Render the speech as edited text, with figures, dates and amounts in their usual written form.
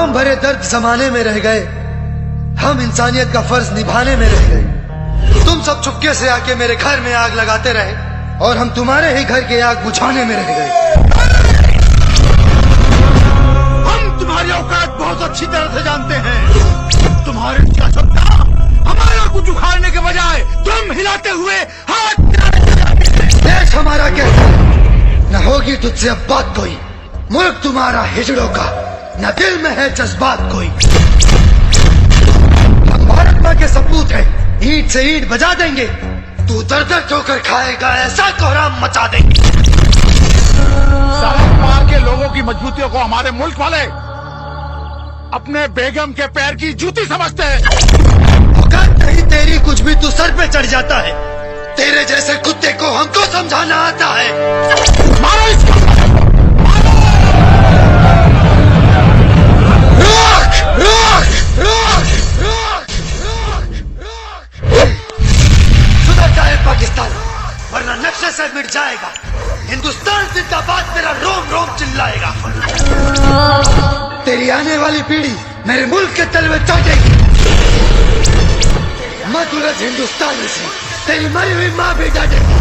रोम भरे दर्द जमाने में रह गए, हम इंसानियत का फर्ज निभाने में रह गए। तुम सब चुपके से आके मेरे घर में आग लगाते रहे और हम तुम्हारे ही घर के आग बुझाने में रह गए। हम तुम्हारी औकात बहुत अच्छी तरह से जानते हैं। तुम्हारे सियासतदान हमारा कुछ उखाड़ने के बजाय तुम हिलाते हुए हाथ देश हमारा कहता है, न होगी तुझसे अब बात कोई। मुल्क तुम्हारा हिजड़ों का, न दिल में है जज्बात कोई। हम भारत माँ के सपूत हैं, ईंट से ईंट बजा देंगे। तू दर दर ठोकर खाएगा, ऐसा कोहराम मचा देंगे। सरहद पार के लोगों की मजबूतियों को हमारे मुल्क वाले अपने बेगम के पैर की जूती समझते हैं। औकात नहीं तेरी कुछ भी, तू सर पे चढ़ जाता है। तेरे जैसे कुत्ते को हमको समझाना आता है। मारो इसको! रोक! रोक! रोक! रोक! रोक! रोक! सुधर जाए पाकिस्तान, वरना नक्शे से मिट जाएगा। हिंदुस्तान जिंदाबाद तेरा रोम रोम चिल्लाएगा। तेरी आने वाली पीढ़ी मेरे मुल्क के तलवे चाटेगी। मत उलझ हिंदुस्तानी से, तेरी मरी हुई माँ भी डांटेगी।